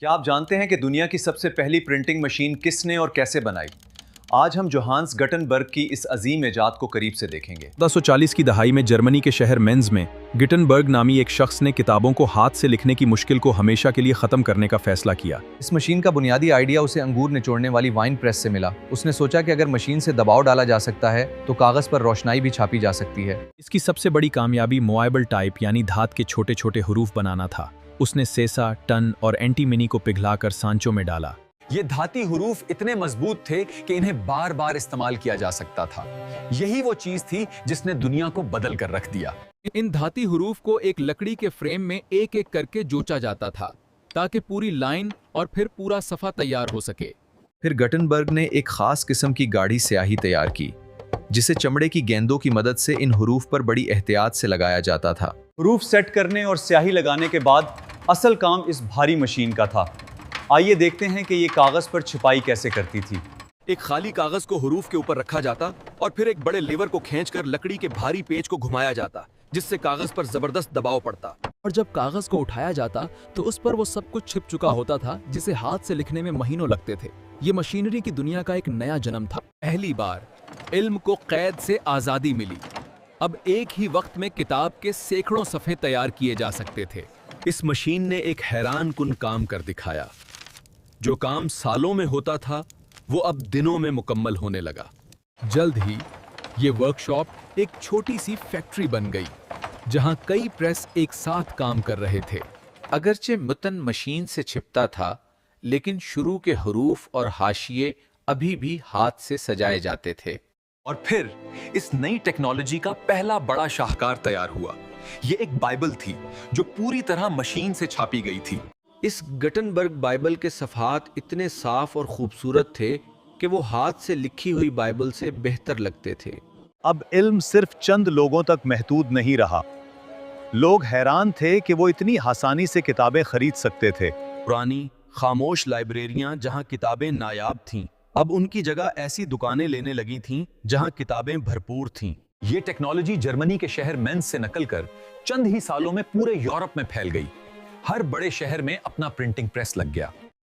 क्या आप जानते हैं कि दुनिया की सबसे पहली प्रिंटिंग मशीन किसने और कैसे बनाई? आज हम जोहान्स गटनबर्ग की इस अजीम इजाद को करीब से देखेंगे। 1940 की दहाई में जर्मनी के शहर मेंज में गिटनबर्ग नामी एक शख्स ने किताबों को हाथ से लिखने की मुश्किल को हमेशा के लिए ख़त्म करने का फैसला किया। इस मशीन का बुनियादी आइडिया उसे अंगूर निचोड़ने वाली वाइन प्रेस से मिला। उसने सोचा कि अगर मशीन से दबाव डाला जा सकता है तो कागज़ पर रोशनाई भी छापी जा सकती है। इसकी सबसे बड़ी कामयाबी मोएबल टाइप यानी धात के छोटे छोटे हरूफ बनाना था। उसने सेसा, टन और एंटीमिनी को पिघलाकर सांचों में डाला। ये धाती हरूफ इतने मजबूत थे कि इन्हें बार बार इस्तेमाल किया जा सकता था। यही वो चीज थी जिसने दुनिया को बदल कर रख दिया। इन धाती हरूफ को एक लकड़ी के फ्रेम में एक एक करके जोचा जाता था ताकि पूरी लाइन और फिर पूरा सफा तैयार हो सके। फिर गटनबर्ग ने एक खास किस्म की गाढ़ी स्याही तैयार की जिसे चमड़े की गेंदों की मदद से इन हरूफ पर बड़ी एहतियात से लगाया जाता था। हरूफ सेट करने और स्याही लगाने के बाद असल काम इस भारी मशीन का था। आइए देखते हैं कि ये कागज पर छपाई कैसे करती थी। एक खाली कागज को हरूफ के ऊपर रखा जाता और फिर एक बड़े लीवर को खींचकर लकड़ी के भारी पेच को घुमाया जाता जिससे कागज पर जबरदस्त दबाव पड़ता। और जब कागज को उठाया जाता तो उस पर वो सब कुछ छिप चुका होता था जिसे हाथ से लिखने में महीनों लगते थे। ये मशीनरी की दुनिया का एक नया जन्म था। पहली बार इल्म को कैद से आजादी मिली। अब एक ही वक्त में किताब के सैकड़ों सफ़े तैयार किए जा सकते थे। इस मशीन ने एक हैरान कुन काम कर दिखाया। जो काम सालों में होता था वो अब दिनों में मुकम्मल होने लगा। जल्द ही ये वर्कशॉप एक छोटी सी फैक्ट्री बन गई जहां कई प्रेस एक साथ काम कर रहे थे। अगरचे मुतन मशीन से छिपता था लेकिन शुरू के हरूफ और हाशिए अभी भी हाथ से सजाए जाते थे। और फिर इस नई टेक्नोलॉजी का पहला बड़ा शाहकार तैयार हुआ। ये एक बाइबल थी जो पूरी तरह मशीन से छापी गई थी। इस गटनबर्ग बाइबल के सफ़हात इतने साफ और खूबसूरत थे कि वो हाथ से लिखी हुई बाइबल से बेहतर लगते थे। अब इल्म सिर्फ चंद लोगों तक महदूद नहीं रहा। लोग हैरान थे कि वो इतनी आसानी से किताबें खरीद सकते थे। पुरानी खामोश लाइब्रेरियां जहां किताबें नायाब थीं, अब उनकी जगह ऐसी दुकानें लेने लगी थीं जहां किताबें भरपूर थीं। ये टेक्नोलॉजी जर्मनी के शहर मेंज से नकल कर चंद ही सालों में पूरे यूरोप में फैल गई। हर बड़े शहर में अपना प्रिंटिंग प्रेस लग गया।